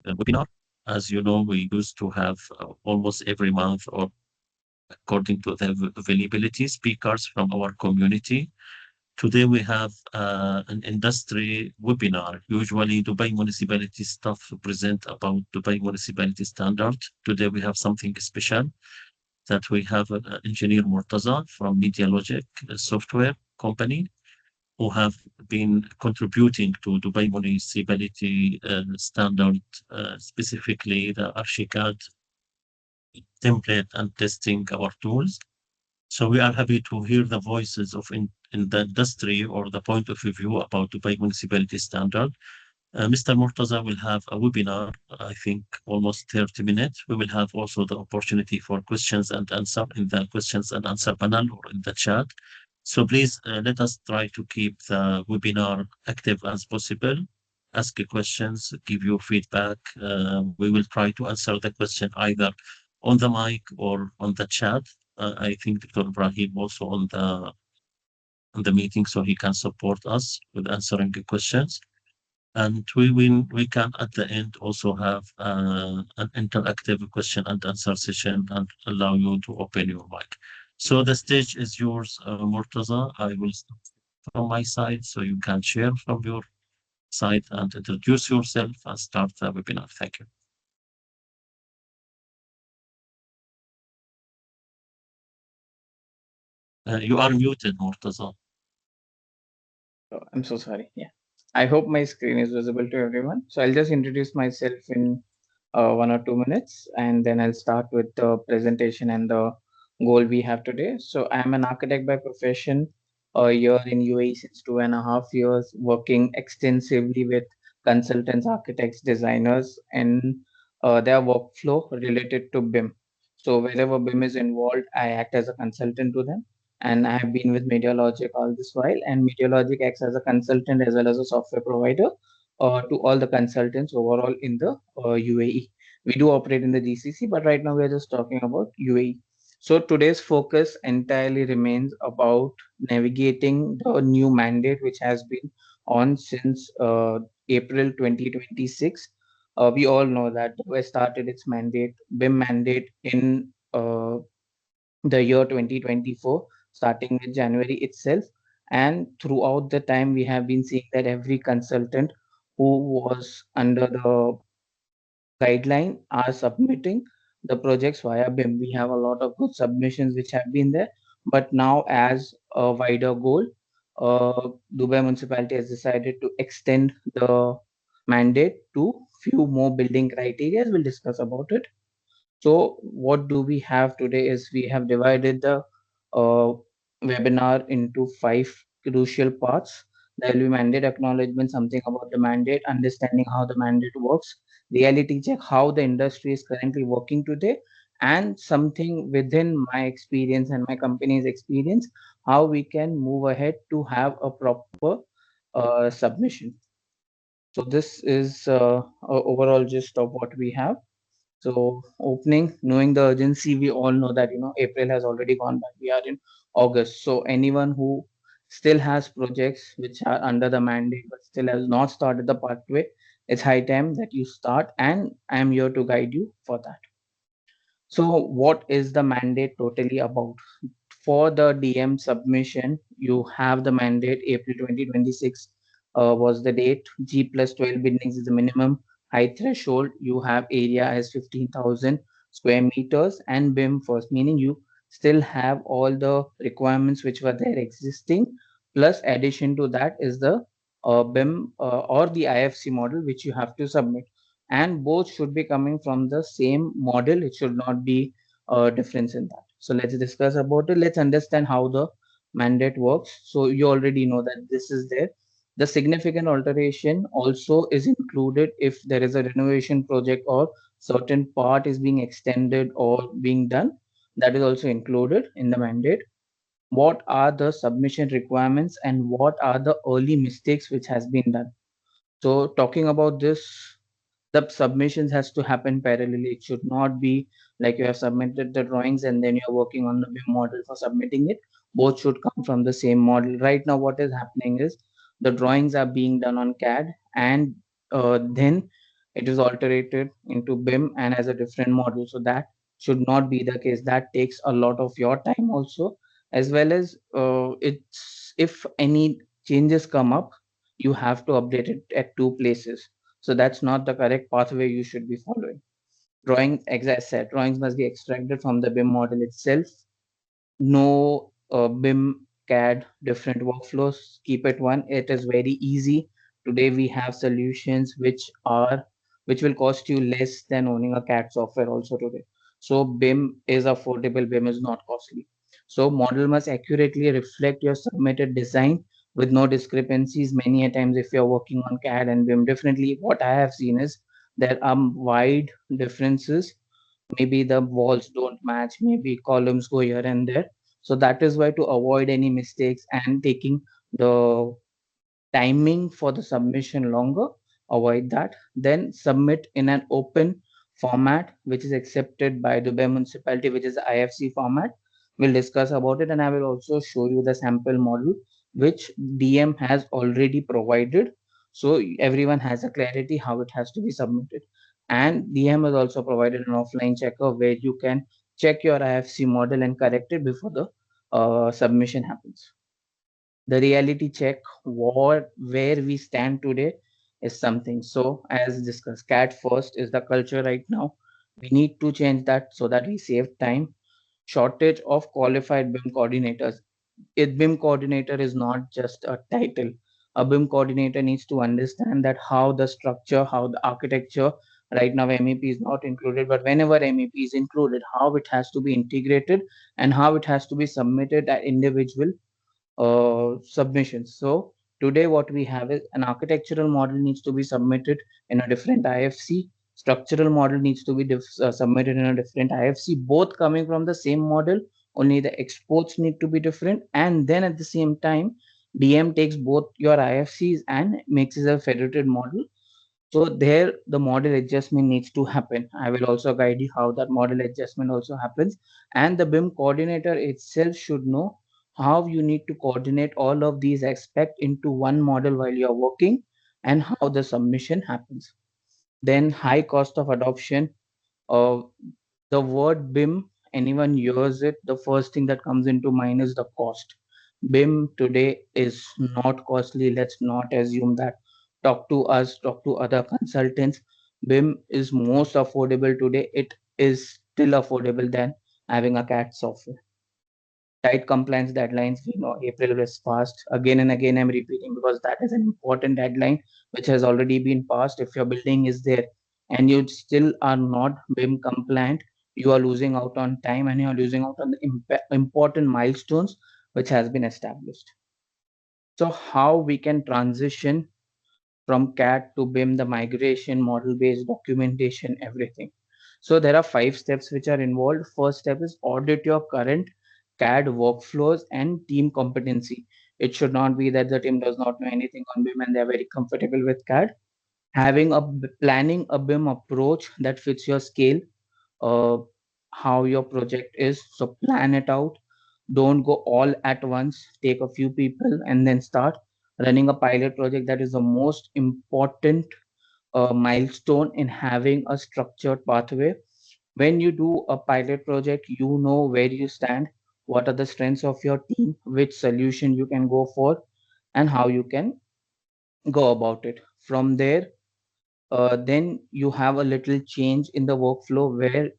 webinar. As you know, we used to have almost every month or according to the availability speakers from our community. Today we have an industry webinar. Usually Dubai municipality staff present about Dubai municipality standard. Today we have something special that we have engineer Murtaza from Medialogic software company who have been contributing to Dubai municipality standard, specifically the Archicad template and testing our tools. So we are happy to hear the voices of in the industry or the point of view about Dubai municipality standard. Mr. Murtaza will have a webinar, I think almost 30 minutes. We will have also the opportunity for questions and answer in the questions and answer panel or in the chat. So please let us try to keep the webinar active as possible. Ask questions, give your feedback. We will try to answer the question either on the mic or on the chat. I think Dr. Ibrahim also on the meeting, so he can support us with answering the questions. And we can at the end also have an interactive question and answer session and allow you to open your mic. So the stage is yours, Murtaza. I will start from my side so you can share from your side and introduce yourself and start the webinar. Thank you. You are muted, Murtaza. Oh, I'm so sorry. Yeah. I hope my screen is visible to everyone. So I'll just introduce myself in 1 or 2 minutes, and then I'll start with the presentation and the goal we have today. So I'm an architect by profession, here in UAE since 2.5 years, working extensively with consultants, architects, designers, and their workflow related to BIM. So wherever BIM is involved, I act as a consultant to them, and I have been with Medialogic all this while. And Medialogic acts as a consultant as well as a software provider to all the consultants overall in the UAE. We do operate in the GCC, but right now we are just talking about UAE. So today's focus entirely remains about navigating the new mandate which has been on since April 2026. We all know that we started its mandate, BIM mandate, in the year 2024, starting with January itself. And throughout the time, we have been seeing that every consultant who was under the guideline are submitting the projects via BIM. We have a lot of good submissions which have been there. But now, as a wider goal, Dubai municipality has decided to extend the mandate to few more building criteria. We'll discuss about it. So what do we have today is we have divided the uh, webinar into five crucial parts. There will be mandate acknowledgement, something about the mandate, understanding how the mandate works, reality check, how the industry is currently working today, and something within my experience and my company's experience, how we can move ahead to have a proper submission. So this is overall gist of what we have. So opening, knowing the urgency, we all know that April has already gone by. We are in August. So anyone who still has projects which are under the mandate but still has not started the pathway, it's high time that you start, and I am here to guide you for that. So what is the mandate totally about? For the DM submission, you have the mandate April 2026 was the date. G plus 12 buildings is the minimum height threshold. You have area as 15,000 square meters and BIM first, meaning you still have all the requirements which were there existing. Plus, addition to that is the BIM or the IFC model which you have to submit, and both should be coming from the same model. It should not be a difference in that. So let's discuss about it. Let's understand how the mandate works. So you already know that this is there. The significant alteration also is included if there is a renovation project or certain part is being extended or being done. That is also included in the mandate. What are the submission requirements and what are the early mistakes which has been done? So talking about this, the submissions has to happen parallelly. It should not be like you have submitted the drawings and then you're working on the BIM model for submitting it. Both should come from the same model. Right now, what is happening is the drawings are being done on CAD, and then it is alterated into BIM and as a different model. So that should not be the case. That takes a lot of your time also, as well as it's if any changes come up, you have to update it at two places. So that's not the correct pathway you should be following. Drawing, as I said, drawings must be extracted from the BIM model itself. No BIM, CAD, different workflows. Keep it one. It is very easy. Today we have solutions which will cost you less than owning a CAD software also today. So BIM is affordable. BIM is not costly. So model must accurately reflect your submitted design with no discrepancies. Many a times, if you're working on CAD and BIM differently, what I have seen is there are wide differences. Maybe the walls don't match, maybe columns go here and there. So that is why, to avoid any mistakes and taking the timing for the submission longer, avoid that, then submit in an open format which is accepted by Dubai municipality, which is the IFC format. We'll discuss about it, and I will also show you the sample model which DM has already provided, so everyone has a clarity how it has to be submitted. And DM has also provided an offline checker where you can check your IFC model and correct it before the submission happens. The reality check, what where we stand today, is something. So as discussed, CAT first is the culture right now. We need to change that so that we save time. Shortage of qualified BIM coordinators. A BIM coordinator is not just a title. A BIM coordinator needs to understand that how the structure, how the architecture, right now MEP is not included, but whenever MEP is included, how it has to be integrated and how it has to be submitted at individual submissions. So today what we have is an architectural model needs to be submitted in a different IFC. Structural model needs to be submitted in a different IFC. Both coming from the same model, only the exports need to be different. And then at the same time, DM takes both your IFCs and makes it a federated model. So there the model adjustment needs to happen. I will also guide you how that model adjustment also happens. And the BIM coordinator itself should know how you need to coordinate all of these aspects into one model while you are working, and how the submission happens. Then high cost of adoption. Uh, the word BIM, anyone hears it, the first thing that comes into mind is the cost. BIM today is not costly. Let's not assume that. Talk to us, talk to other consultants. BIM is most affordable today. It is still affordable than having a CAD software. Tight compliance deadlines. We know April is passed. Again and again, I'm repeating because that is an important deadline which has already been passed. If your building is there and you still are not BIM compliant, you are losing out on time and you are losing out on the important milestones which has been established. So how we can transition from CAD to BIM, the migration, model-based documentation, everything. So there are 5 steps which are involved. First step is audit your current CAD workflows and team competency. It should not be that the team does not know anything on BIM and they are very comfortable with CAD. Having a planning a BIM approach that fits your scale, uh, how your project is. So plan it out. Don't go all at once. Take a few people and then start running a pilot project. That is the most important milestone in having a structured pathway. When you do a pilot project, you know where you stand, what are the strengths of your team, which solution you can go for, and how you can go about it. From there, then you have a little change in the workflow where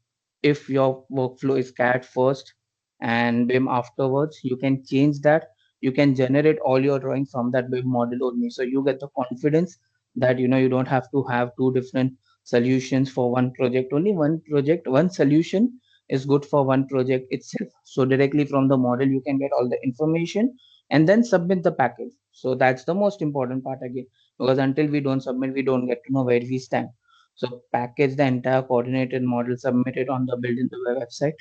if your workflow is CAD first and BIM afterwards, you can change that. You can generate all your drawings from that BIM model only. So you get the confidence that you don't have to have two different solutions for one project. Only one project, one solution is good for one project itself. So directly from the model, you can get all the information and then submit the package. So that's the most important part again, because until we don't submit, we don't get to know where we stand. So package the entire coordinated model, submit it on the Build in Dubai website.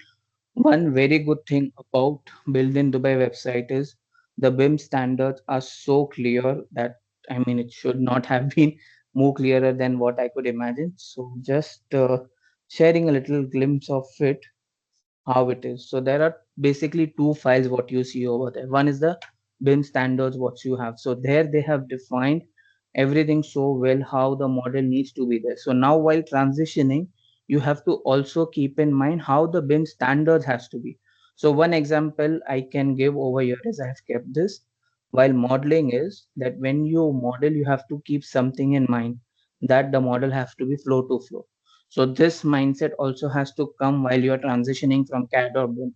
One very good thing about Build in Dubai website is the BIM standards are so clear that, I mean, it should not have been more clearer than what I could imagine. So just sharing a little glimpse of it, how it is. So there are basically two files what you see over there. One is the BIM standards what you have. So there they have defined everything so well how the model needs to be there. So now while transitioning, you have to also keep in mind how the BIM standards has to be. So one example I can give over here is I have kept this while modeling is that when you model, you have to keep something in mind that the model has to be flow to flow. So this mindset also has to come while you're transitioning from CAD or BIM.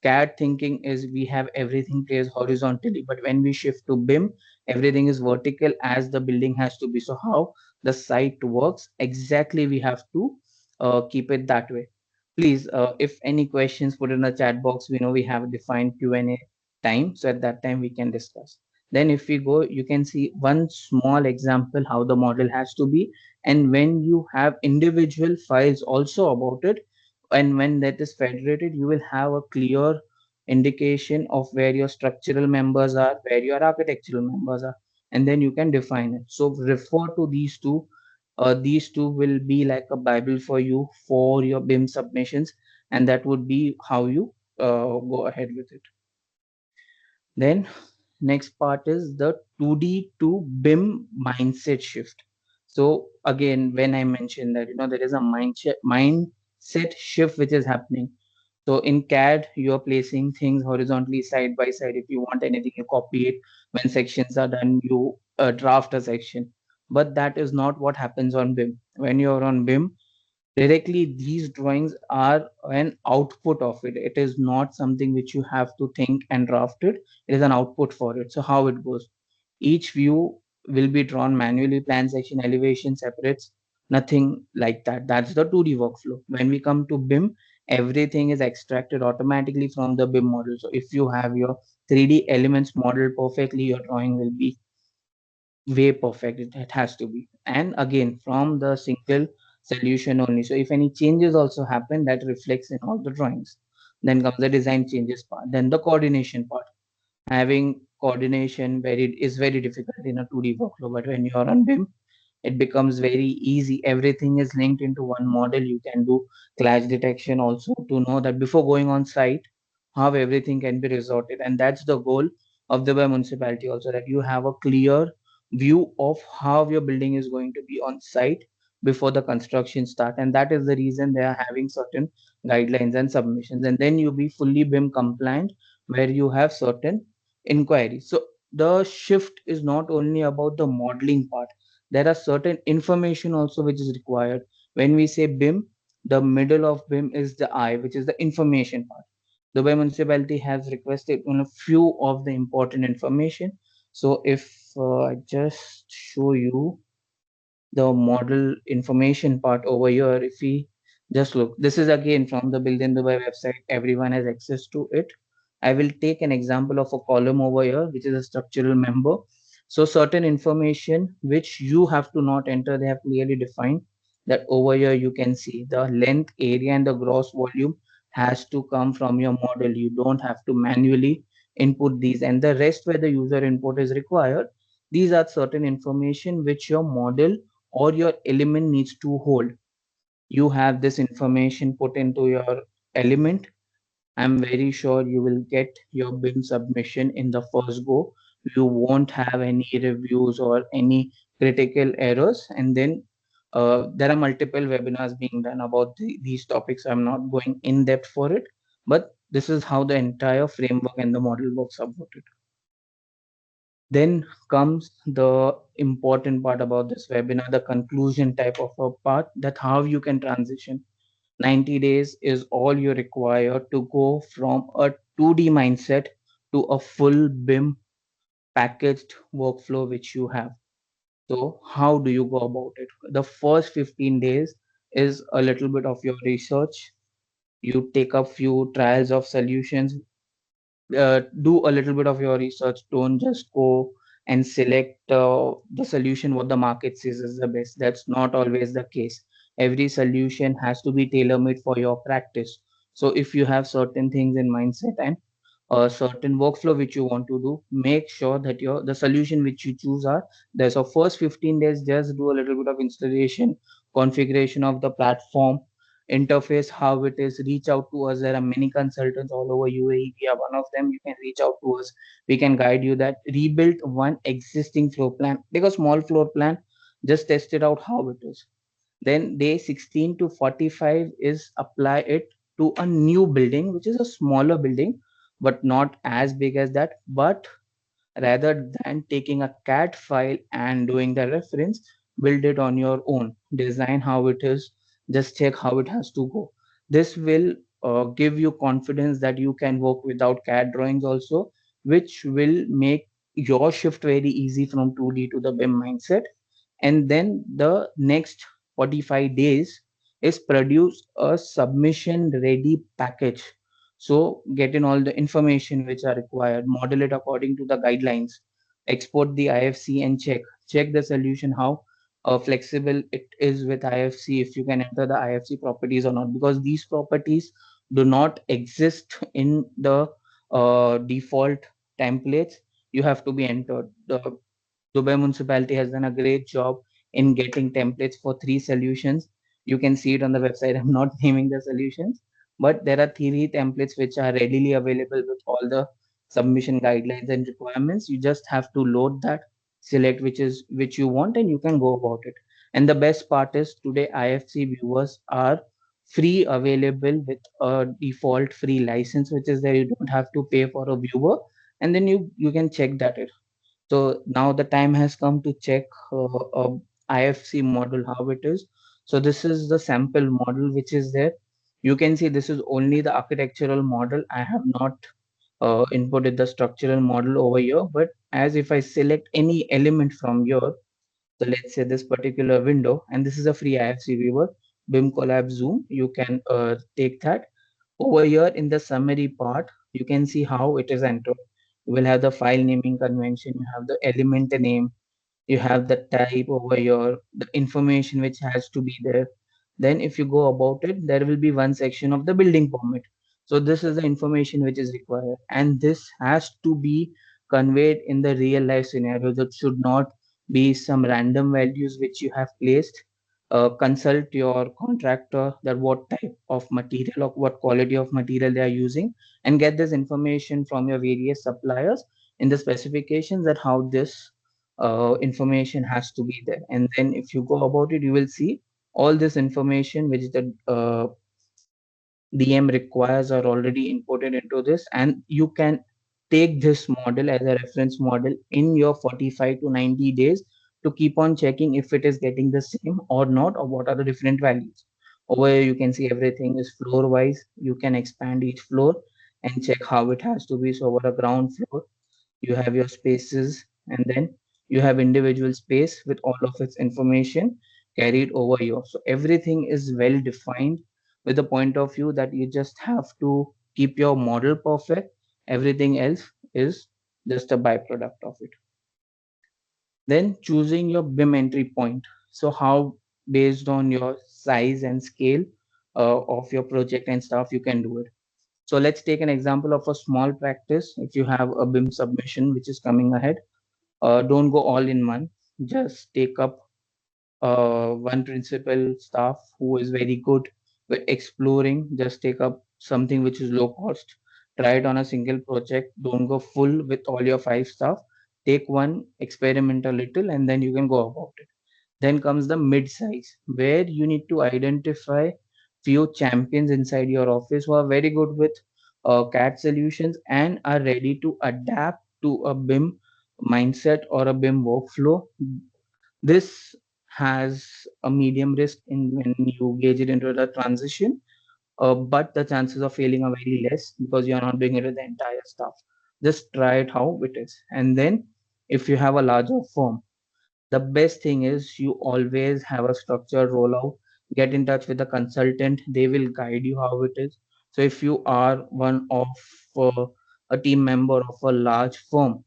CAD thinking is we have everything placed horizontally, but when we shift to BIM, everything is vertical as the building has to be. So how the site works exactly, we have to keep it that way. Please, if any questions, put in the chat box. We know we have defined Q&A time, so at that time we can discuss. Then if we go, you can see one small example how the model has to be, and when you have individual files also about it, and when that is federated, you will have a clear indication of where your structural members are, where your architectural members are, and then you can define it. So refer to these two. These two will be like a bible for you for your BIM submissions, and that would be how you go ahead with it. Then next part is the 2D to BIM mindset shift. So again, when I mentioned that there is a mindset shift which is happening. So in CAD, you're placing things horizontally side by side. If you want anything, you copy it. When sections are done, you draft a section. But that is not what happens on BIM. When you're on BIM, directly these drawings are an output of it. It is not something which you have to think and draft it. It is an output for it. So how it goes, each view will be drawn manually, plan section, elevation separates, nothing like that. That's the 2D workflow. When we come to BIM, everything is extracted automatically from the BIM model. So if you have your 3D elements modeled perfectly, your drawing will be way perfect. It has to be, and again from the single solution only. So if any changes also happen, that reflects in all the drawings. Then comes the design changes part, then the coordination part. Having coordination very difficult in a 2D workflow, but when you are on BIM, it becomes very easy. Everything is linked into one model. You can do clash detection also to know that before going on site, how everything can be resorted. And that's the goal of the municipality also, that you have a clear view of how your building is going to be on site before the construction start. And that is the reason they are having certain guidelines and submissions. And then you be fully BIM compliant where you have certain inquiries. So the shift is not only about the modeling part, there are certain information also which is required. When we say BIM, the middle of BIM is the I, which is the information part. Dubai municipality has requested a few of the important information. So if I just show you the model information part over here, if we just look, this is again from the Build in Dubai website, everyone has access to it. I will take an example of a column over here which is a structural member. So certain information which you have to not enter, they have clearly defined that over here. You can see the length, area, and the gross volume has to come from your model. You don't have to manually input these, and the rest where the user input is required, these are certain information which your model or your element needs to hold. You have this information put into your element. I'm very sure you will get your BIM submission in the first go. You won't have any reviews or any critical errors. And then there are multiple webinars being done about these topics. I'm not going in depth for it, but this is how the entire framework and the model works about it. Then comes the important part about this webinar, the conclusion type of a part, that how you can transition. 90 days is all you require to go from a 2D mindset to a full BIM packaged workflow which you have. So how do you go about it? The first 15 days is a little bit of your research. You take a few trials of solutions, do a little bit of your research. Don't just go and select the solution what the market says is the best. That's not always the case. Every solution has to be tailor made for your practice. So if you have certain things in mindset and a certain workflow which you want to do, make sure that your the solution which you choose are there. So first 15 days, just do a little bit of installation, configuration of the platform, interface, how it is. Reach out to us. There are many consultants all over UAE. We are one of them. You can reach out to us. We can guide you that. Rebuild one existing floor plan. Take a small floor plan, just test it out how it is. Then day 16 to 45 is apply it to a new building, which is a smaller building, but not as big as that. But rather than taking a CAD file and doing the reference, build it on your own. Design how it is, just check how it has to go. This will give you confidence that you can work without CAD drawings also, which will make your shift very easy from 2D to the BIM mindset. And then the next 45 days is produce a submission ready package. So get in all the information which are required, model it according to the guidelines, export the IFC and check the solution how flexible it is with IFC, if you can enter the IFC properties or not, because these properties do not exist in the default templates. You have to be entered. The Dubai municipality has done a great job in getting templates for three solutions. You can see it on the website. I'm not naming the solutions, but there are three templates which are readily available with all the submission guidelines and requirements. You just have to load that, select which you want, and you can go about it. And the best part is today IFC viewers are free available with a default free license, which is there. You don't have to pay for a viewer, and then you can check that it. So now the time has come to check IFC model how it is. So this is the sample model which is there. You can see this is only the architectural model. I have not inputted the structural model over here. But as if I select any element from here, so let's say this particular window, and this is a free IFC viewer, BIM Collab Zoom. You can take that. Over here in the summary part, you can see how it is entered. You will have the file naming convention, you have the element name, you have the type over here, the information which has to be there. Then if you go about it, there will be one section of the building permit. So this is the information which is required, and this has to be conveyed in the real life scenario. That should not be some random values which you have placed. Consult your contractor that what type of material or what quality of material they are using, and get this information from your various suppliers in the specifications that how this information has to be there. And then if you go about it, you will see all this information which the DM requires are already imported into this, and you can take this model as a reference model in your 45 to 90 days to keep on checking if it is getting the same or not, or what are the different values. Over here you can see everything is floor wise. You can expand each floor and check how it has to be. So over the ground floor you have your spaces, and then you have individual space with all of its information carried over here. So everything is well defined with the point of view that you just have to keep your model perfect. Everything else is just a byproduct of it. Then choosing your BIM entry point. So how, based on your size and scale of your project and stuff, you can do it. So let's take an example of a small practice. If you have a BIM submission which is coming ahead, don't go all in one. Just take up one principal staff who is very good with exploring. Just take up something which is low cost. Try it on a single project. Don't go full with all your five staff. Take one, experiment a little, and then you can go about it. Then comes the mid size, where you need to identify few champions inside your office who are very good with CAD solutions and are ready to adapt to a BIM mindset or a BIM workflow. This has a medium risk in when you gauge it into the transition, but the chances of failing are very less because you are not doing it with the entire stuff. Just try it how it is, and then if you have a larger firm, the best thing is you always have a structured rollout. Get in touch with the consultant, they will guide you how it is. So if you are one of a team member of a large firm,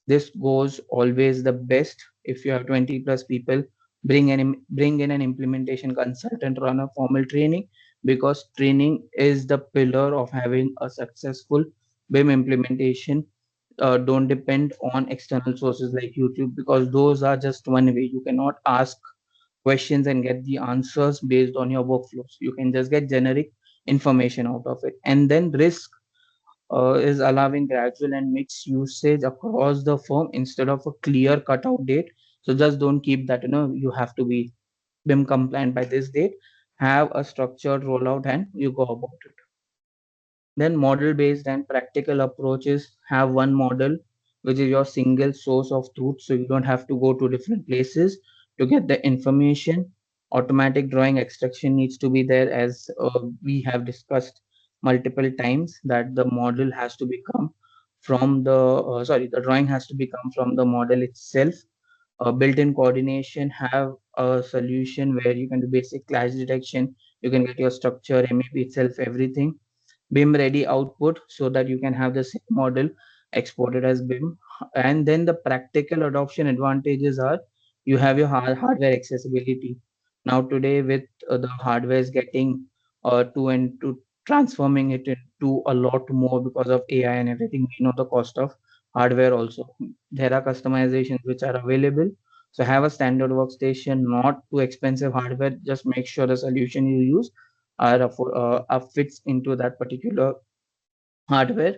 this goes always the best. If you have 20 plus people, bring in an implementation consultant, run a formal training, because training is the pillar of having a successful BIM implementation. Don't depend on external sources like YouTube, because those are just one way. You cannot ask questions and get the answers based on your workflows. You can just get generic information out of it. And then risk is allowing gradual and mixed usage across the firm instead of a clear cutout date. So just don't keep that, you have to be BIM compliant by this date. Have a structured rollout and you go about it. Then model based and practical approaches have one model, which is your single source of truth. So you don't have to go to different places to get the information. Automatic drawing extraction needs to be there, as we have discussed multiple times, that the model has to become from the, the drawing has to become from the model itself. Built-in coordination have a solution where you can do basic clash detection. You can get your structure, MAP itself, everything BIM ready output so that you can have the same model exported as BIM. And then the practical adoption advantages are you have your hardware accessibility. Now today with the hardware is getting to transforming it into a lot more because of AI and everything. We know the cost of hardware also. There are customizations which are available. So have a standard workstation, not too expensive hardware. Just make sure the solution you use are fits into that particular hardware.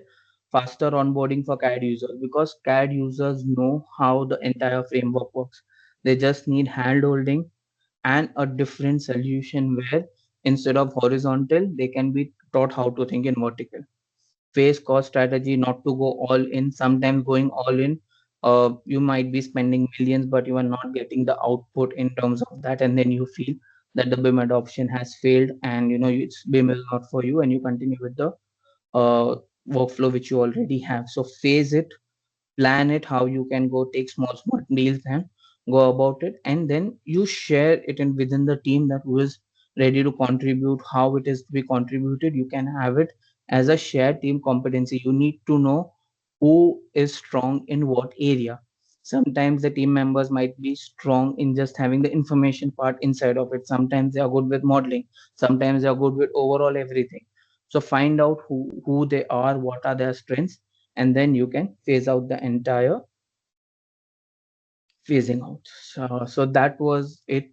Faster onboarding for CAD users, because CAD users know how the entire framework works. They just need hand holding and a different solution where instead of horizontal, they can be taught how to think in vertical. Phase cost strategy, not to go all in. Sometimes going all in, you might be spending millions, but you are not getting the output in terms of that, and then you feel that the BIM adoption has failed, and BIM is not for you, and you continue with the uh, workflow which you already have. So phase it, plan it, how you can go take small deals and go about it, and then you share it in within the team that who is ready to contribute, how it is to be contributed. You can have it as a shared team competency. You need to know who is strong in what area. Sometimes the team members might be strong in just having the information part inside of it. Sometimes they are good with modeling, sometimes they are good with overall everything. So find out who they are, what are their strengths, and then you can phase out the entire phasing out. So that was it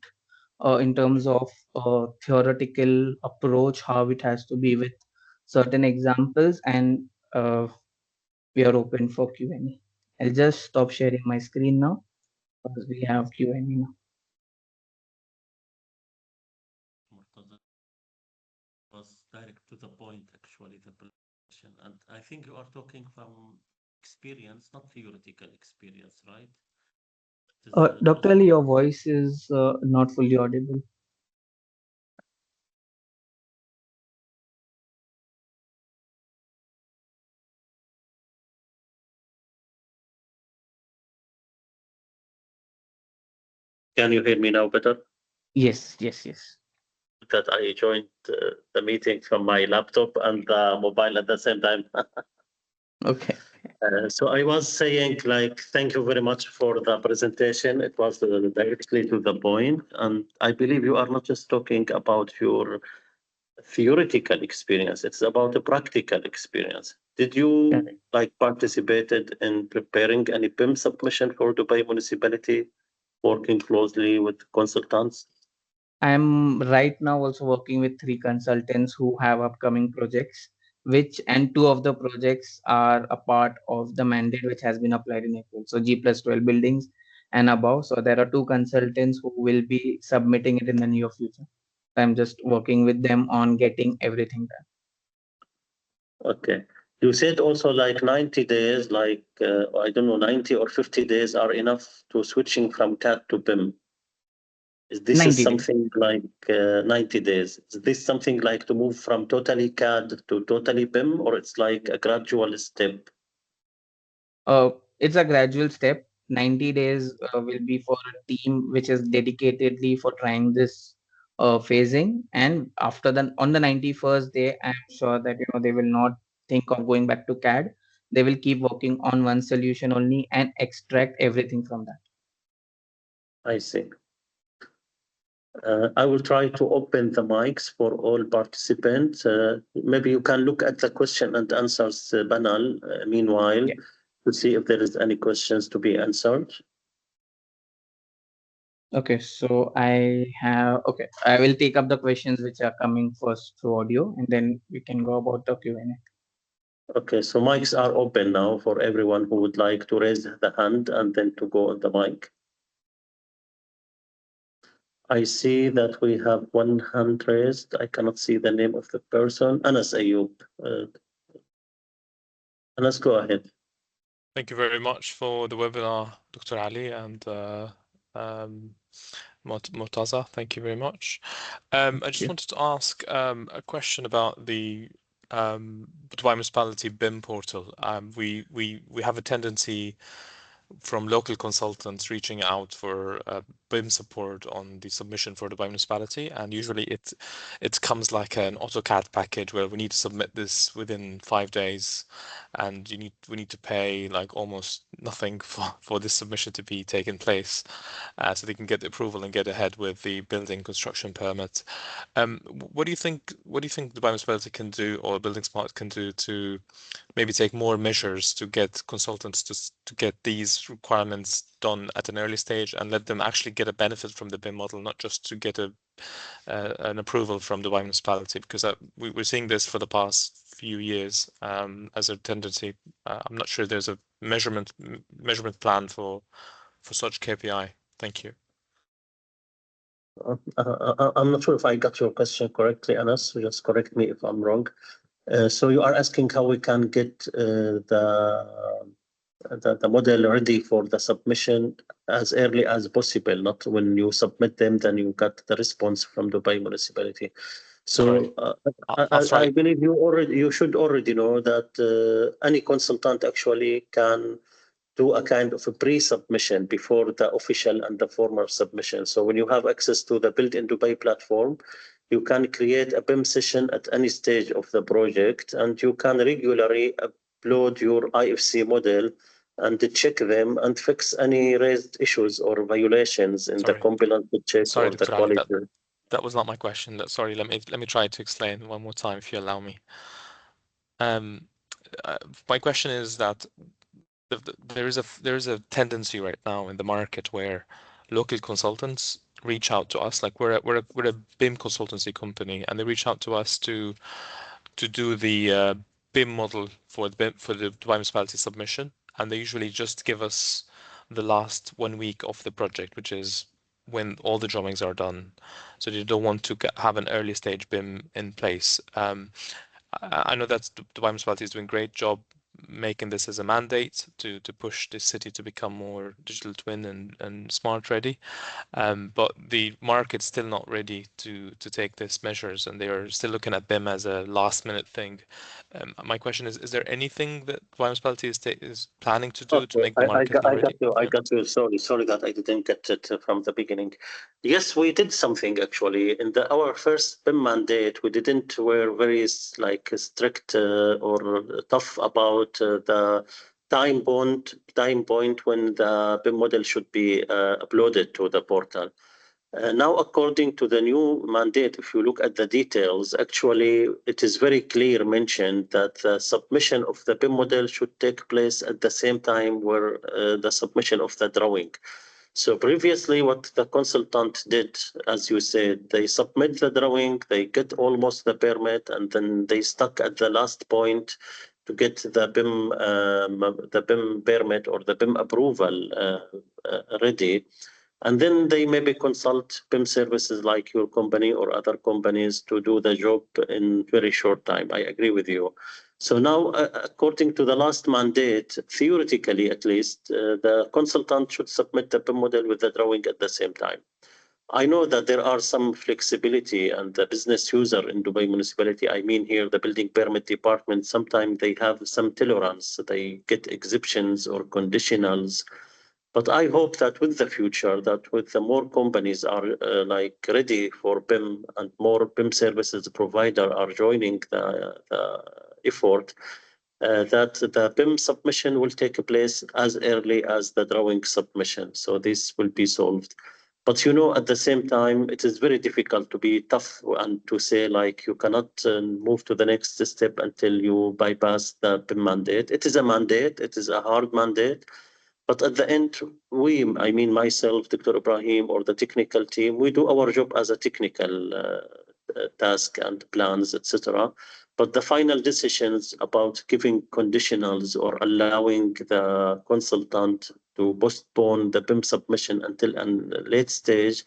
in terms of theoretical approach, how it has to be with certain examples, and uh, we are open for Q&A. I'll just stop sharing my screen now because we have Q&A now. Murtaza was direct to the point, actually, the presentation. And I think you are talking from experience, not theoretical experience, right? It is Dr. also, Ali, your voice is not fully audible. can you hear me now better? Yes, yes, yes. That I joined the meeting from my laptop and the mobile at the same time. Okay. So I was saying, like, thank you very much for the presentation. It was directly to the point, and I believe you are not just talking about your theoretical experience; it's about a practical experience. Did you Correct. like participated in preparing any BIM submission for Dubai municipality, working closely with consultants? I'm right now also working with three consultants who have upcoming projects, which and two of the projects are a part of the mandate which has been applied in April. So G plus 12 buildings and above. So there are two consultants who will be submitting it in the near future. I'm just working with them on getting everything done. Okay. You said also like 90 days, like I don't know, 90 or 50 days are enough to switching from CAD to BIM. Is 90 days. something like 90 days? Is this something like to move from totally CAD to totally BIM, or it's like a gradual step? Uh, it's a gradual step. 90 days will be for a team which is dedicatedly for trying this phasing. And after the on the 91st day, I'm sure that they will not think of going back to CAD. They will keep working on one solution only and extract everything from that. I see. I will try to open the mics for all participants. Maybe you can look at the question and answers panel meanwhile Yeah. to see if there is any questions to be answered. Okay, so I will take up the questions which are coming first through audio, and then we can go about the Q&A. Okay, so mics are open now for everyone who would like to raise the hand and then to go on the mic. I see that we have one hand raised. I cannot see the name of the person. Anas Ayub. Anas, go ahead. Thank you very much for the webinar, Dr. Ali and Murtaza. Thank you very much. I just wanted to ask a question about the Dubai Municipality BIM portal. We have a tendency from local consultants reaching out for BIM support on the submission for the Dubai Municipality, and usually it comes like an AutoCAD package where we need to submit this within 5 days, and we need to pay like almost nothing for this submission to be taken place, so they can get the approval and get ahead with the building construction permit. What do you think? What do you think the Dubai Municipality can do, or Building Smart can do, to maybe take more measures to get consultants to get these requirements done at an early stage and let them actually get a benefit from the BIM model, not just to get an approval from the Dubai Municipality? Because we're seeing this for the past few years as a tendency. I'm not sure there's a measurement plan for such KPI. Thank you. I'm not sure if I got your question correctly, Anas. So just correct me if I'm wrong. So you are asking how we can get the model ready for the submission as early as possible, not when you submit them, then you got the response from Dubai Municipality. So I believe you should already know that any consultant actually can do a kind of a pre-submission before the official and the formal submission. So when you have access to the Build in Dubai platform, you can create a BIM session at any stage of the project, and you can regularly upload your IFC model and check them and fix any raised issues or violations in the compliance check or the Dr. Ali, quality. that was not my question. Sorry, let me try to explain one more time, if you allow me. My question is that there is a tendency right now in the market where local consultants reach out to us. Like we're a BIM consultancy company, and they reach out to us to do the BIM model for the Dubai Municipality submission, and they usually just give us the last 1 week of the project, which is when all the drawings are done. So they don't want to have an early stage BIM in place. I know that the Dubai Municipality is doing a great job making this as a mandate to push this city to become more digital twin and smart ready, but the market's still not ready to take these measures, and they are still looking at BIM as a last minute thing. My question is there anything that the municipality is planning to do to make the market ready? I got you. Sorry that I didn't get it from the beginning. Yes, we did something actually. In our first BIM mandate, we didn't were very strict or tough about the time point when the BIM model should be uploaded to the portal. Now, according to the new mandate, if you look at the details, actually, it is very clear mentioned that the submission of the BIM model should take place at the same time where the submission of the drawing. So previously, what the consultant did, as you said, they submit the drawing, they get almost the permit, and then they stuck at the last point to get the BIM permit or the BIM approval ready. And then they maybe consult BIM services like your company or other companies to do the job in very short time. I agree with you. So now, according to the last mandate, theoretically at least, the consultant should submit the BIM model with the drawing at the same time. I know that there are some flexibility, and the business user in Dubai Municipality, I mean here the building permit department, sometimes they have some tolerance. They get exceptions or conditionals. But I hope that with the future, that with the more companies are ready for BIM and more BIM services provider are joining the effort, that the BIM submission will take place as early as the drawing submission. So this will be solved. But at the same time, it is very difficult to be tough and to say you cannot move to the next step until you bypass the BIM mandate. It is a mandate. It is a hard mandate. But at the end, I mean myself, Dr. Ibrahim, or the technical team, we do our job as a technical task and plans, etc. But the final decisions about giving conditionals or allowing the consultant to postpone the BIM submission until a late stage,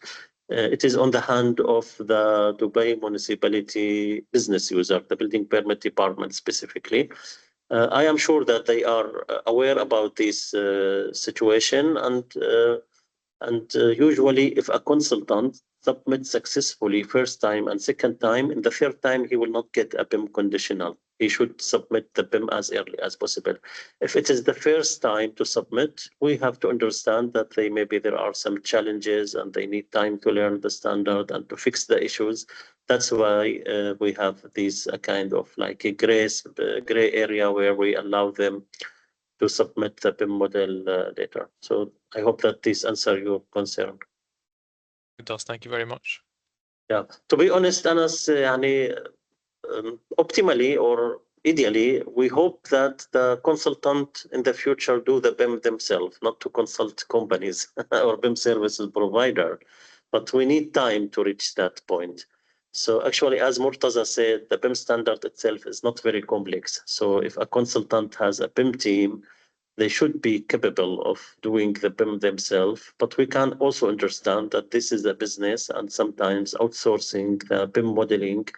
it is on the hand of the Dubai municipality business user, the building permit department specifically. I am sure that they are aware about this situation, and usually if a consultant submits successfully first time and second time, in the third time he will not get a BIM conditional. He should submit the BIM as early as possible. If it is the first time to submit, we have to understand that maybe there are some challenges and they need time to learn the standard and to fix the issues. That's why we have this kind of like a gray area where we allow them to submit the BIM model later. So I hope that this answers your concern. It does. Thank you very much. Yeah. To be honest, Anas, optimally or ideally, we hope that the consultant in the future do the BIM themselves, not to consult companies or BIM services provider. But we need time to reach that point. So actually, as Murtaza said, the BIM standard itself is not very complex. So if a consultant has a BIM team, they should be capable of doing the BIM themselves, but we can also understand that this is a business and sometimes outsourcing the BIM modeling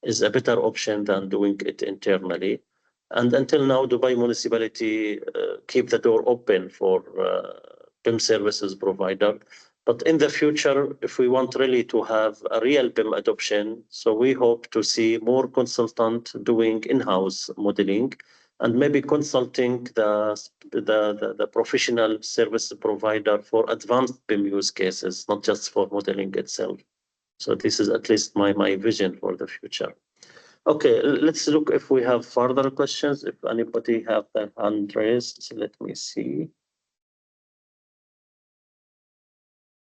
is a better option than doing it internally. And until now, Dubai municipality keep the door open for BIM services provider. But in the future, if we want really to have a real BIM adoption, so we hope to see more consultant doing in-house modeling and maybe consulting the professional service provider for advanced BIM use cases, not just for modeling itself. So this is at least my vision for the future. Okay, let's look if we have further questions. If anybody have their hand raised, let me see.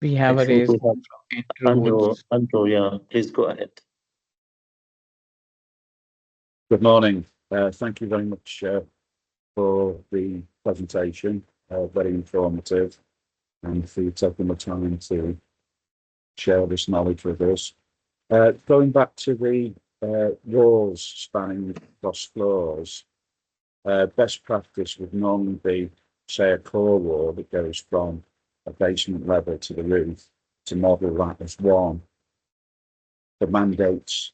We have a raised hand from Andrew. Andrew, yeah, please go ahead. Good morning. Thank you very much for the presentation. Very informative, and for you taking the time to share this knowledge with us. Going back to the walls spanning across floors, best practice would normally be, say, a core wall that goes from a basement level to the roof, to model that as one. The mandates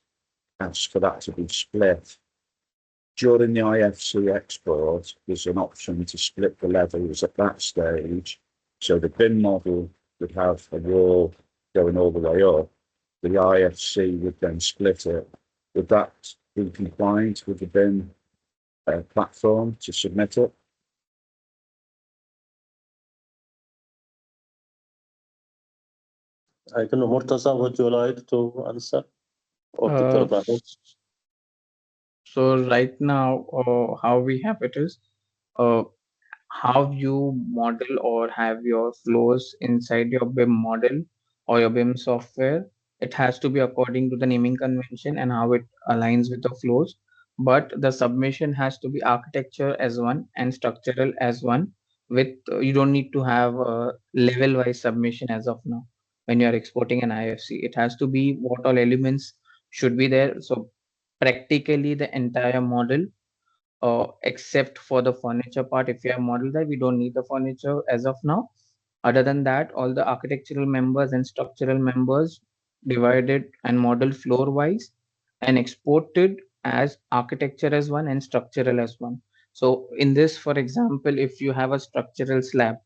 ask for that to be split. During the IFC export, there's an option to split the levels at that stage. So the BIM model would have a wall going all the way up. The IFC would then split it. Would that be compliant with the BIM platform to submit it? I don't know, Murtaza, would you like to answer? Or Dr. Ibrahim? So right now, how we have it is, how you model or have your flows inside your BIM model or your BIM software. It has to be according to the naming convention and how it aligns with the flows. But the submission has to be architecture as one and structural as one. With you don't need to have a level-wise submission as of now. When you are exporting an IFC, it has to be what all elements should be there. So practically the entire model, except for the furniture part. If you have modeled that, we don't need the furniture as of now. Other than that, all the architectural members and structural members divided and modeled floor wise and exported as architecture as one and structural as one. So in this, for example, if you have a structural slab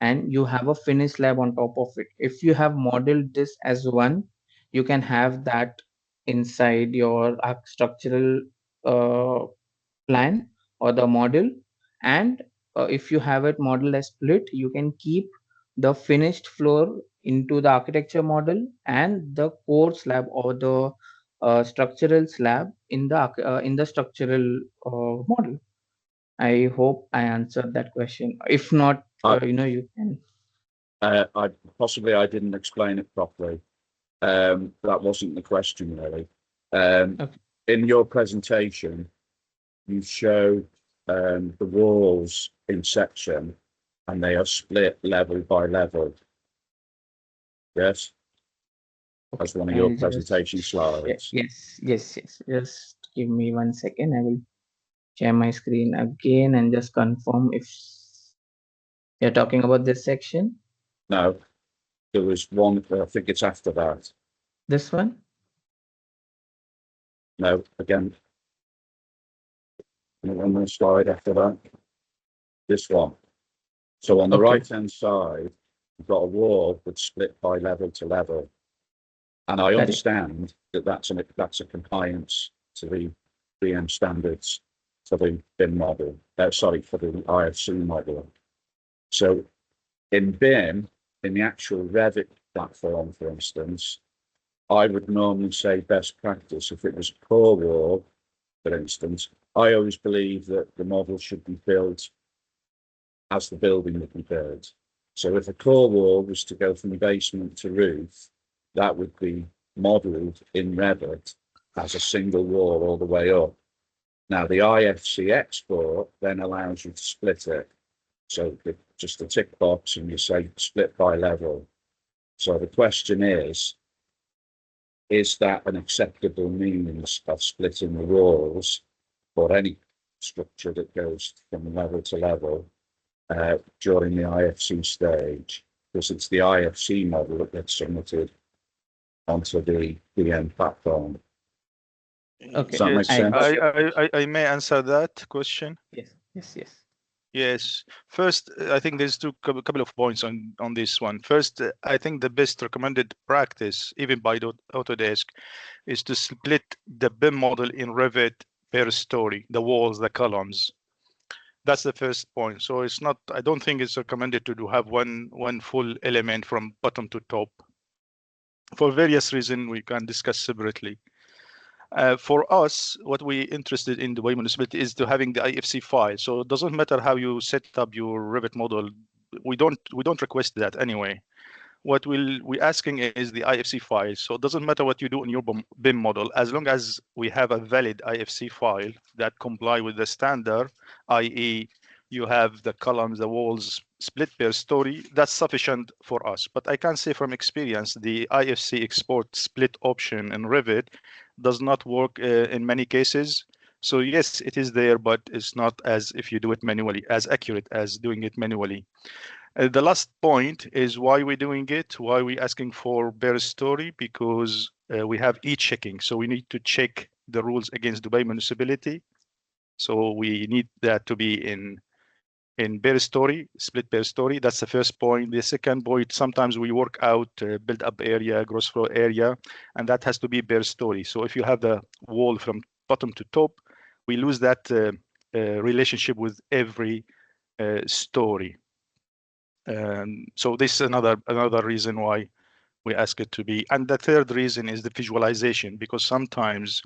and you have a finished slab on top of it, if you have modeled this as one, you can have that inside your structural uh, plan or the model. And if you have it modeled as split, you can keep the finished floor into the architecture model and the core slab or the structural slab in the structural model. I hope I answered that question. If not, you can. I didn't explain it properly. That wasn't the question really. Okay. In your presentation, you showed the walls in section, and they are split level by level. Yes, that's one of your presentation slides. Yes. Just give me 1 second. I will share my screen again and just confirm if you're talking about this section. No, there was one, I think it's after that. This one? No, again, one more slide after that. This one. So on the right-hand side, you've got a wall that's split by level to level. And I understand that that's a compliance to the BIM standards for the BIM model, for the IFC model. So in BIM, in the actual Revit platform, for instance, I would normally say best practice. If it was a core wall, for instance, I always believe that the model should be built as the building would be built. So if a core wall was to go from basement to roof, that would be modelled in Revit as a single wall all the way up. Now the IFC export then allows you to split it. So just a tick box and you say split by level. So the question is that an acceptable means of splitting the walls for any structure that goes from level to level during the IFC stage? Because it's the IFC model that gets submitted onto the BIM platform. Okay. Does that make sense? I may answer that question. Yes. First, I think there's couple of points on this one. First, I think the best recommended practice, even by Autodesk, is to split the BIM model in Revit per story, the walls, the columns. That's the first point. So it's not, I don't think it's recommended to have one full element from bottom to top. For various reasons we can discuss separately. For us, what we interested in the BIM municipality is to having the IFC file. So it doesn't matter how you set up your Revit model. We don't request that anyway. What we're asking is the IFC file. So it doesn't matter what you do in your BIM model, as long as we have a valid IFC file that comply with the standard, i.e. you have the columns, the walls split per story, that's sufficient for us. But I can say from experience, the IFC export split option in Revit does not work in many cases. So yes, it is there, but it's not as if you do it manually, as accurate as doing it manually. The last point is why we're doing it, why we're asking for per story, because we have e-checking. So we need to check the rules against Dubai municipality. So we need that to be in per story, split per story. That's the first point. The second point, sometimes we work out build up area, gross floor area, and that has to be per story. So if you have the wall from bottom to top, we lose that relationship with every story. So this is another reason why we ask it to be. And the third reason is the visualization, because sometimes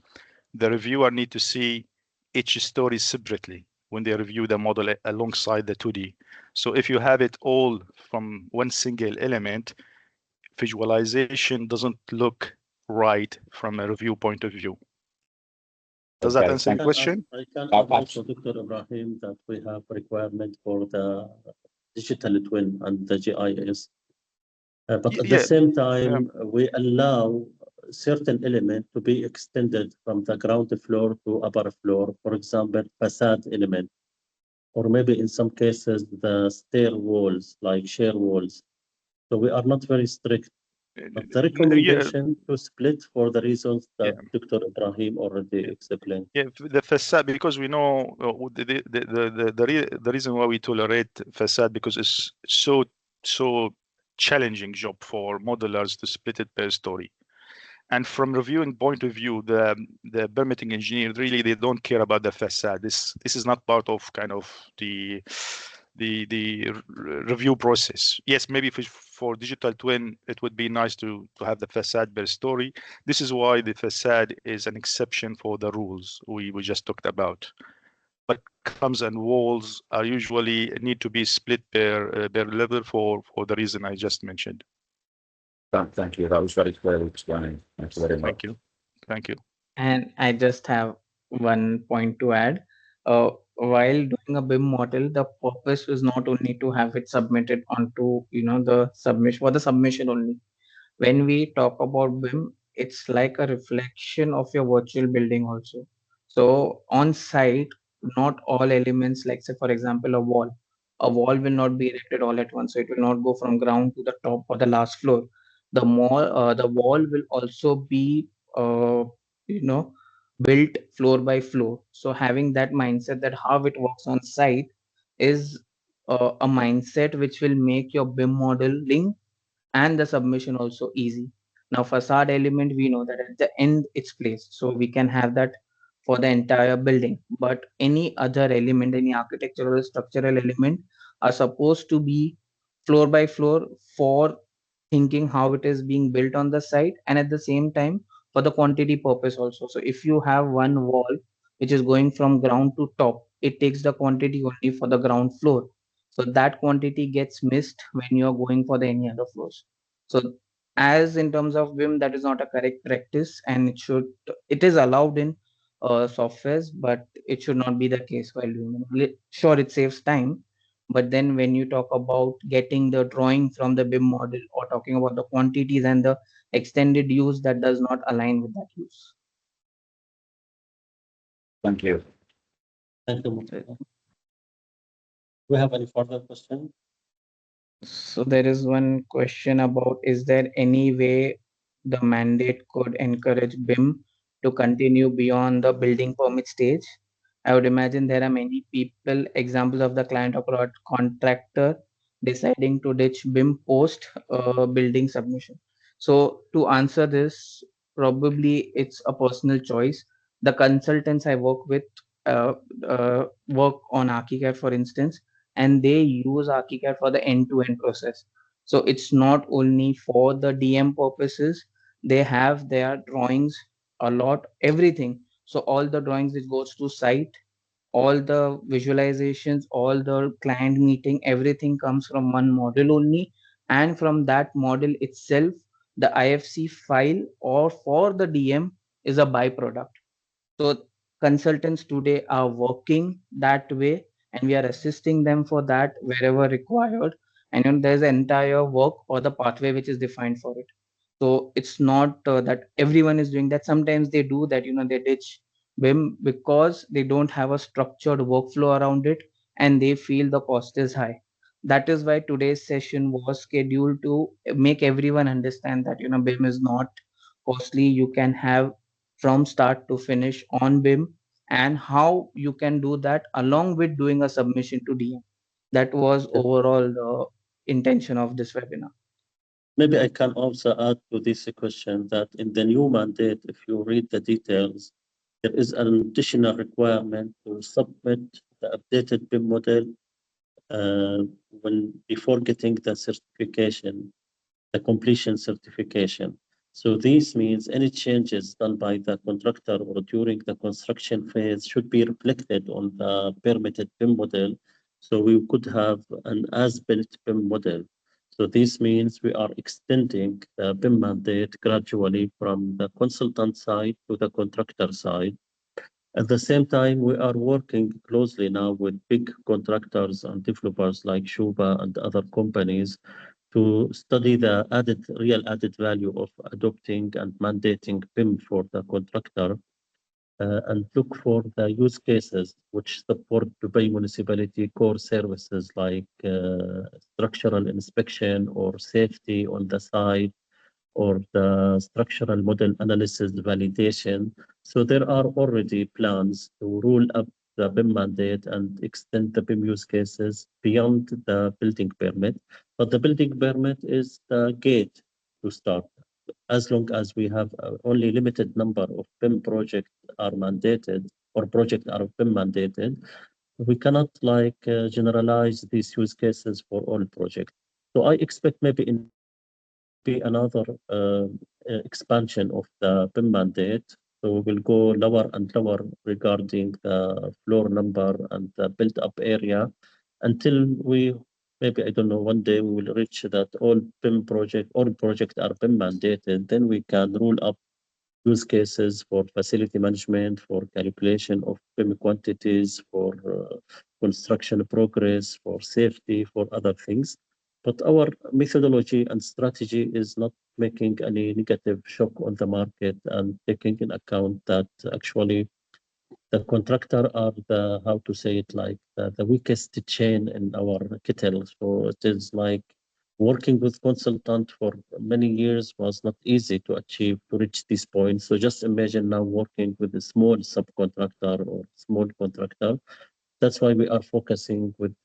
the reviewer need to see each story separately when they review the model alongside the 2D. So if you have it all from one single element, visualization doesn't look right from a review point of view. Does that answer the question? I can add also, Dr. Ibrahim, that we have requirement for the digital twin and the GIS. But at the same time, we allow certain element to be extended from the ground floor to upper floor, for example, facade element, or maybe in some cases, the stair walls, like shear walls. So we are not very strict. But the recommendation to split for the reasons that Dr. Ibrahim already explained. Yeah, the facade, because we know the reason why we tolerate facade, because it's so challenging job for modelers to split it per story. And from reviewing point of view, the permitting engineer, really, they don't care about the facade. This is not part of kind of the review process. Yes, maybe for digital twin, it would be nice to have the facade per story. This is why the facade is an exception for the rules we just talked about. But columns and walls are usually need to be split per level for the reason I just mentioned. Thank you. That was very clearly explained. Thank you very much. Thank you. And I just have one point to add. while doing a BIM model, the purpose is not only to have it submitted onto, the submission for the submission only. When we talk about BIM, it's like a reflection of your virtual building also. So on site, not all elements, like say for example, a wall will not be erected all at once. So it will not go from ground to the top or the last floor. The wall will also be, you know, built floor by floor. So having that mindset that how it works on site is a mindset which will make your BIM modeling and the submission also easy. Now, facade element, we know that at the end it's placed, so we can have that for the entire building. But any other element, any architectural or structural element, are supposed to be floor by floor for thinking how it is being built on the site, and at the same time for the quantity purpose also. So, if you have one wall which is going from ground to top, it takes the quantity only for the ground floor, so that quantity gets missed when you're going for the any other floors. So as in terms of BIM, that is not a correct practice, and it is allowed in softwares, but it should not be the case while doing it. Sure, it saves time, but then when you talk about getting the drawing from the BIM model or talking about the quantities and the extended use, that does not align with that use. Thank you. Thank you, Murtaza. Do we have any further question? So there is one question about, is there any way the mandate could encourage BIM to continue beyond the building permit stage? I would imagine there are many people, examples of the client or contractor deciding to ditch BIM post building submission. So to answer this, probably it's a personal choice. The consultants I work with uh, work on ArchiCAD, for instance, and they use ArchiCAD for the end-to-end process. So it's not only for the DM purposes, they have their drawings a lot, everything. So all the drawings which goes to site, all the visualizations, all the client meeting, everything comes from one model only. And from that model itself, the IFC file or for the DM is a byproduct. So consultants today are working that way, and we are assisting them for that wherever required. And there's an entire work or the pathway which is defined for it. So it's not that everyone is doing that. Sometimes they do that, they ditch BIM because they don't have a structured workflow around it, and they feel the cost is high. That is why today's session was scheduled to make everyone understand that BIM is not costly. You can have from start to finish on BIM, and how you can do that along with doing a submission to DM. That was Yeah. overall the intention of this webinar. Maybe I can also add to this question that in the new mandate, if you read the details, there is an additional requirement to submit the updated BIM model when before getting the certification, the completion certification. So this means any changes done by the contractor or during the construction phase should be reflected on the permitted BIM model. So we could have an as-built BIM model. So this means we are extending the BIM mandate gradually from the consultant side to the contractor side. At the same time, we are working closely now with big contractors and developers like Shuba and other companies to study the real added value of adopting and mandating BIM for the contractor and look for the use cases which support Dubai municipality core services like structural inspection or safety on the site or the structural model analysis validation. So there are already plans to roll up the BIM mandate and extend the BIM use cases beyond the building permit. But the building permit is the gate to start. As long as we have only limited number of BIM projects are mandated or projects are BIM mandated, we cannot generalize these use cases for all projects. So I expect maybe in the future there will be another expansion of the BIM mandate. So we will go lower and lower regarding the floor number and the built-up area until we maybe I don't know one day we will reach that all projects are BIM mandated. Then we can rule up use cases for facility management, for calculation of BIM quantities, for construction progress, for safety, for other things. But our methodology and strategy is not making any negative shock on the market and taking in account that actually the contractor are the, how to say it, like the weakest chain in our kettle. So it is like working with consultant for many years was not easy to achieve, to reach this point. So just imagine now working with a small subcontractor or small contractor. That's why we are focusing with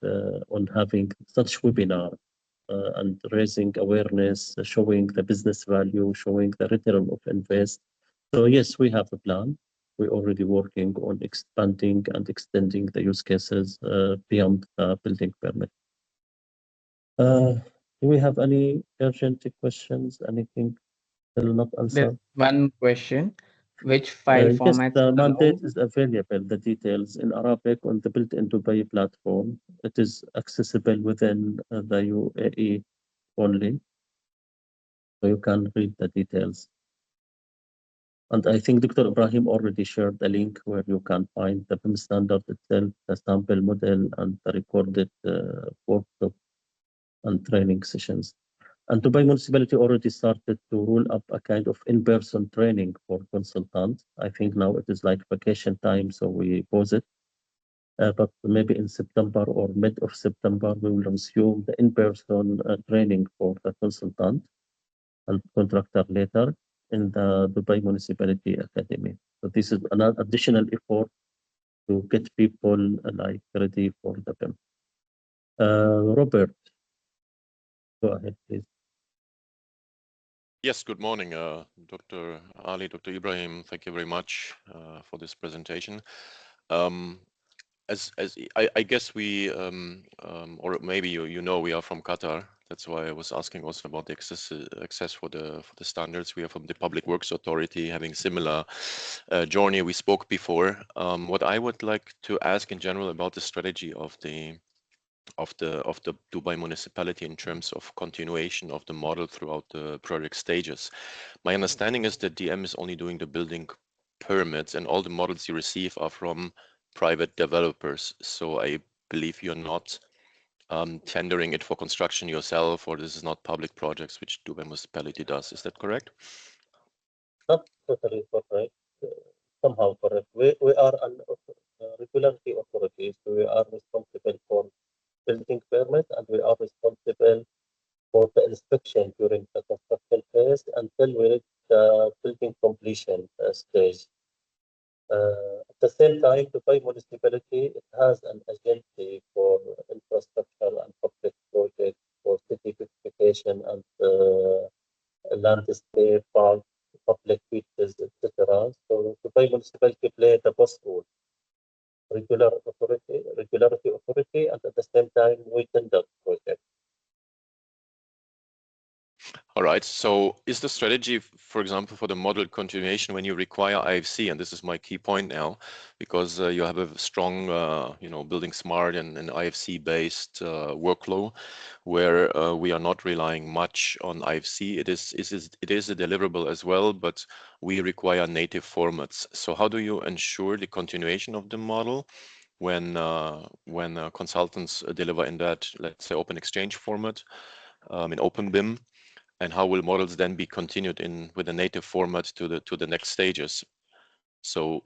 on having such webinar and raising awareness, showing the business value, showing the return of invest. So yes, we have a plan. We're already working on expanding and extending the use cases beyond building permit. Do we have any urgent questions? Anything still not answered? One question. Which file Yes, formats the are mandate allowed? is available, the details in Arabic on the built-in Dubai platform. It is accessible within the UAE only, so you can read the details. And I think Dr. Ibrahim already shared the link where you can find the BIM standard itself, the sample model, and the recorded workshop and training sessions. And Dubai municipality already started to roll up a kind of in-person training for consultants. I think now it is like vacation time, so we pause it. But maybe in September or mid of September, we will resume the in-person training for the consultant and contractor later in the Dubai Municipality Academy. So this is another additional effort to get people like ready for the BIM. Robert, go ahead, please. Yes, good morning, Dr. Ali, Dr. Ibrahim. Thank you very much for this presentation. As I guess we, or maybe you know, we are from Qatar. That's why I was asking also about the access for the standards. We are from the Public Works Authority, having similar journey we spoke before. What I would like to ask in general about the strategy of the Dubai municipality in terms of continuation of the model throughout the project stages. My understanding is that DM is only doing the building permits, and all the models you receive are from private developers. So I believe you're not tendering it for construction yourself, or this is not public projects which Dubai municipality does. Is that correct? Not totally correct. Somehow correct. We are an regulatory authority, so we are responsible for building permit, and we are responsible for the inspection during the construction phase until we reach the building completion stage. At the same time, Dubai municipality, it has an agency for infrastructure and public projects, for city beautification and landscape, park, public beaches, etc. So Dubai municipality play the boss role, regularity authority, and at the same time we tender projects. All right. So is the strategy, for example, for the model continuation when you require IFC, and this is my key point now, because you have a strong, building smart and an IFC-based workflow, where we are not relying much on IFC. It is a deliverable as well, but we require native formats. So how do you ensure the continuation of the model when consultants deliver in that, let's say, open exchange format, in open BIM? And how will models then be continued in with a native format to the next stages? So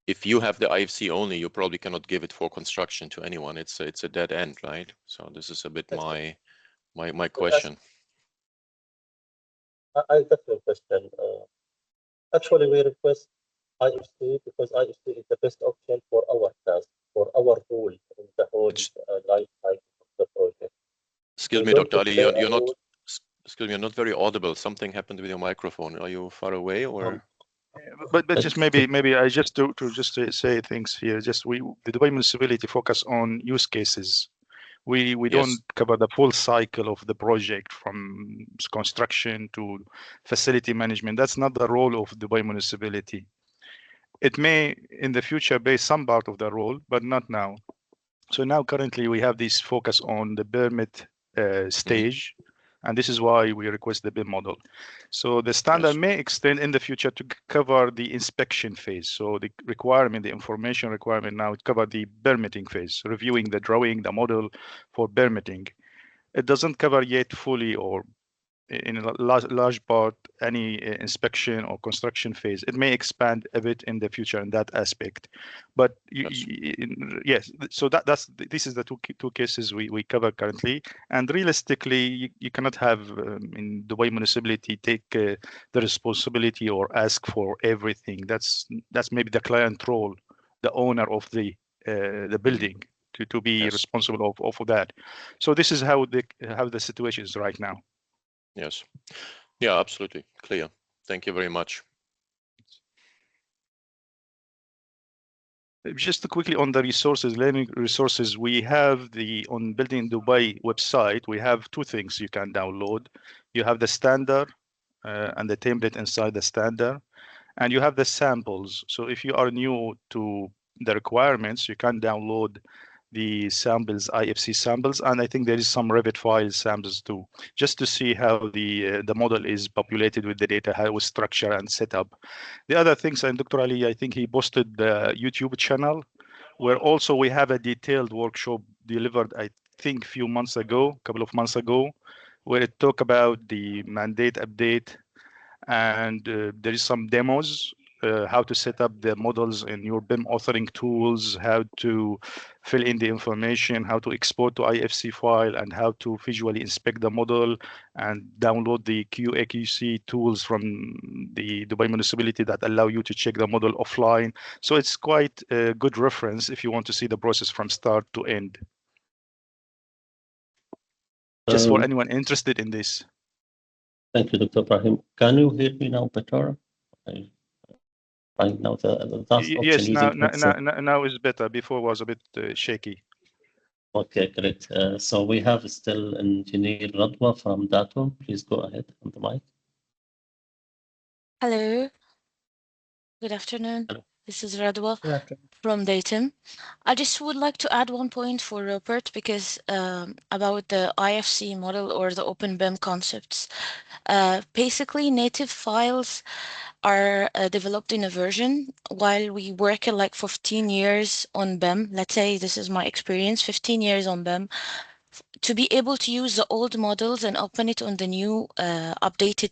if you have the IFC only, you probably cannot give it for construction to anyone. It's a dead end, right? So this is a bit my question. I got your question. Actually, we request IFC because IFC is the best option for our task, for our role in the whole life cycle of the project. Excuse me, Dr. Ali, you're not. Excuse me, you're not very audible. Something happened with your microphone. Are you far away or? But just maybe I just to say things here. Just the Dubai municipality focus on use cases. We don't cover the full cycle of the project from construction to facility management. That's not the role of Dubai municipality. It may in the future be some part of the role, but not now. So now currently we have this focus on the permit stage. And this is why we request the BIM model. So the standard may extend in the future to cover the inspection phase. So the requirement, the information requirement now it cover the permitting phase, reviewing the drawing, the model for permitting. It doesn't cover yet fully or in a large part any inspection or construction phase. It may expand a bit in the future in that aspect, but yes. So this is the two cases we cover currently, and realistically you cannot have in Dubai municipality take the responsibility or ask for everything. That's maybe the client role, the owner of the building to be responsible of that. So this is how the situation is right now. Yes. Yeah, absolutely clear. Thank you very much. Just quickly on the resources, learning resources, we have on Building Dubai website, we have two things you can download. You have the standard and the template inside the standard, and you have the samples. So if you are new to the requirements, you can download the samples, IFC samples, and I think there is some Revit file samples too, just to see how the model is populated with the data, how it's structured and set up. The other things, and Dr. Ali, I think he posted the YouTube channel, where also we have a detailed workshop delivered, I think, a couple of months ago, where it talk about the mandate update, and there is some demos, how to set up the models in your BIM authoring tools, how to fill in the information, how to export to IFC file, and how to visually inspect the model and download the QA/QC tools from the Dubai municipality that allow you to check the model offline. So it's quite a good reference if you want to see the process from start to end. Just for anyone interested in this. Thank you, Dr. Ibrahim. Can you hear me now better? Right now, the last option yes, using now is better. Before was a bit shaky. Okay, great. So we have still Engineer Radwa from Datum. Please go ahead on the mic. Hello. Good afternoon. Hello. This is Radwa from Datum. I just would like to add one point for Rupert because about the IFC model or the open BIM concepts. Basically, native files are developed in a version while we work like 15 years on BIM. Let's say this is my experience, 15 years on BIM. To be able to use the old models and open it on the new updated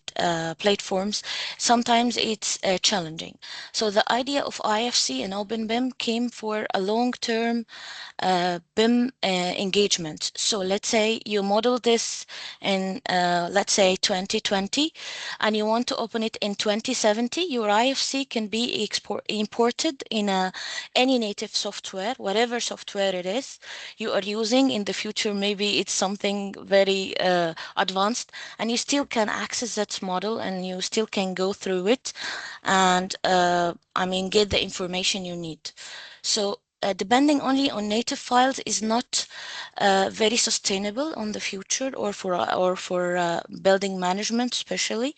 platforms, sometimes it's challenging. So the idea of IFC and Open BIM came for a long-term BIM engagement. So let's say you model this in, let's say 2020, and you want to open it in 2070, your IFC can be imported in any native software, whatever software it is you are using in the future. Maybe it's something very advanced, and you still can access that model and you still can go through it and get the information you need. So depending only on native files is not very sustainable on the future or for building management especially,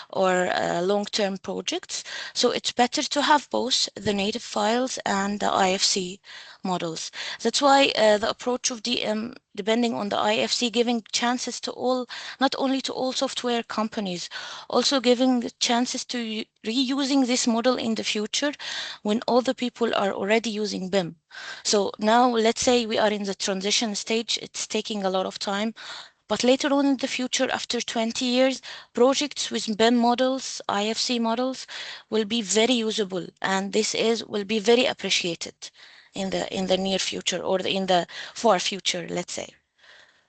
or long-term projects. So it's better to have both the native files and the IFC models. That's why the approach of DM, depending on the IFC, giving chances to all, not only to all software companies, also giving chances to reusing this model in the future when all the people are already using BIM. So now let's say we are in the transition stage, it's taking a lot of time. But later on in the future, after 20 years, projects with BIM models, IFC models, will be very usable, and this will be very appreciated in the near future or in the far future, let's say.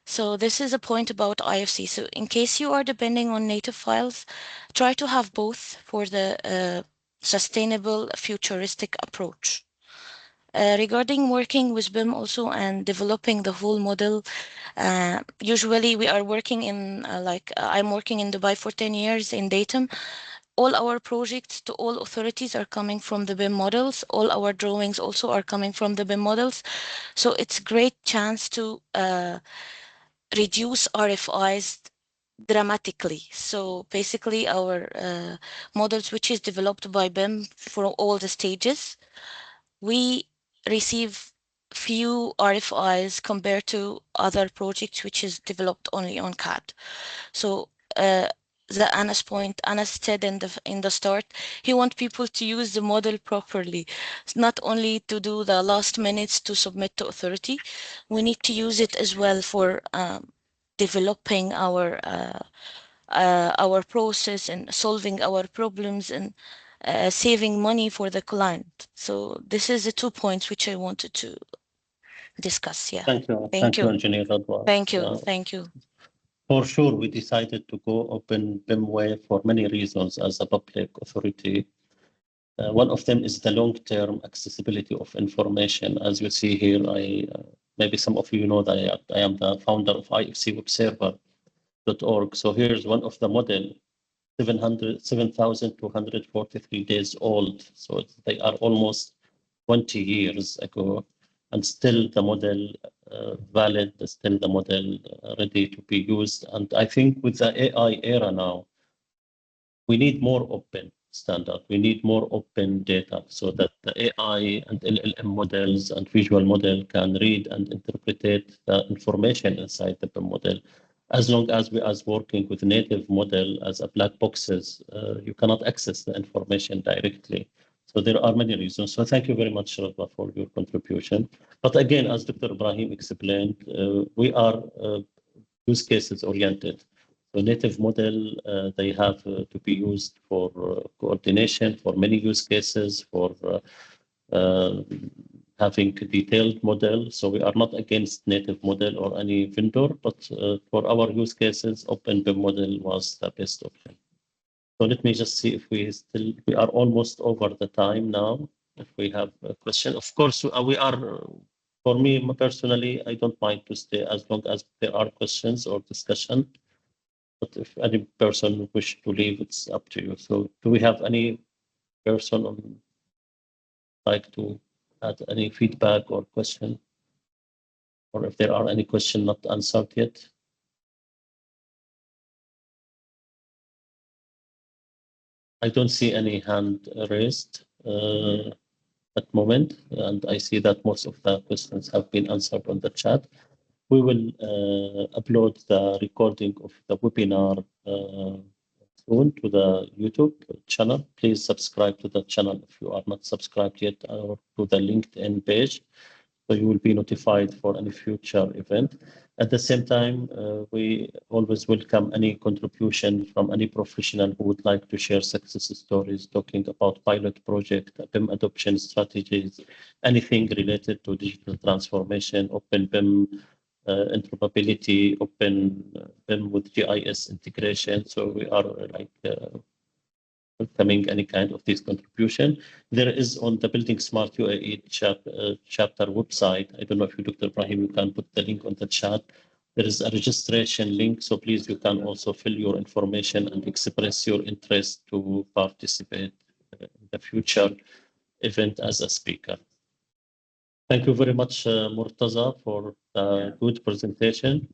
So this is a point about IFC. So in case you are depending on native files, try to have both for the sustainable futuristic approach. Regarding working with BIM also and developing the whole model, usually we are working in, I'm working in Dubai for 10 years in Datum. All our projects to all authorities are coming from the BIM models. All our drawings also are coming from the BIM models. So it's a great chance to reduce RFIs dramatically. So basically our models, which is developed by BIM for all the stages, we receive few RFIs compared to other projects which is developed only on CAD. So the Anas point, Anas said in the start, he wants people to use the model properly. It's not only to do the last minutes to submit to authority. We need to use it as well for developing our process and solving our problems and saving money for the client. So this is the 2 points which I wanted to discuss. Yeah. Thank you. Thank you. Engineer Radwan. Thank you. Thank you. For sure, we decided to go open BIM way for many reasons as a public authority. One of them is the long-term accessibility of information. As you see here, maybe some of you know that I am the founder of ifcwebserver.org. So here's one of the model, 7,243 days old. So they are almost 20 years ago, and still the model valid, still the model ready to be used. And I think with the AI era now, we need more open standard. We need more open data so that the AI and LLM models and visual model can read and interpret the information inside the BIM model. As long as we are working with native model as a black boxes, you cannot access the information directly. So there are many reasons. So thank you very much, Radwa, for your contribution. But again, as Dr. Ibrahim explained, we are use cases oriented. So native model, they have to be used for coordination, for many use cases, for having a detailed model. So we are not against native model or any vendor, but for our use cases, open BIM model was the best option. So let me just see if we are almost over the time now. If we have a question, of course, we are, for me personally, I don't mind to stay as long as there are questions or discussion. But if any person wish to leave, it's up to you. So do we have any person like to add any feedback or question? Or if there are any questions not answered yet? I don't see any hand raised at the moment, and I see that most of the questions have been answered on the chat. We will upload the recording of the webinar soon to the YouTube channel. Please subscribe to the channel if you are not subscribed yet, or to the LinkedIn page, so you will be notified for any future event. At the same time, we always welcome any contribution from any professional who would like to share success stories, talking about pilot project, BIM adoption strategies, anything related to digital transformation, open BIM, interoperability, open BIM with GIS integration. So we are welcoming any kind of this contribution. There is on the Building Smart UAE chapter website. I don't know if you, Dr. Ibrahim, you can put the link on the chat. There is a registration link, so please you can also fill your information and express your interest to participate in the future event as a speaker. Thank you very much, Murtaza, for the good presentation.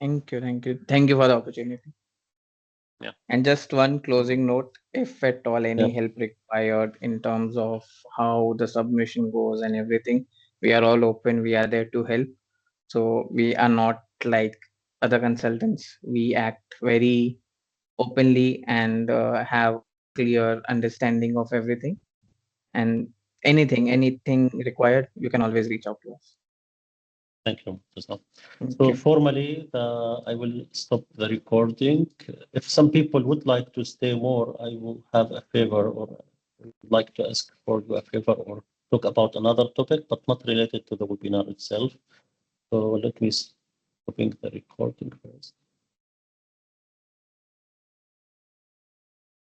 Thank you. Thank you for the opportunity. Yeah. And just one closing note, if at all any help required in terms of how the submission goes and everything, we are all open. We are there to help. So we are not like other consultants. We act very openly and have clear understanding of everything. And anything required, you can always reach out to us. Thank you. So formally, I will stop the recording. If some people would like to stay more, I will have a favor, or would like to ask for you a favor, or talk about another topic, but not related to the webinar itself. So let me stop the recording first.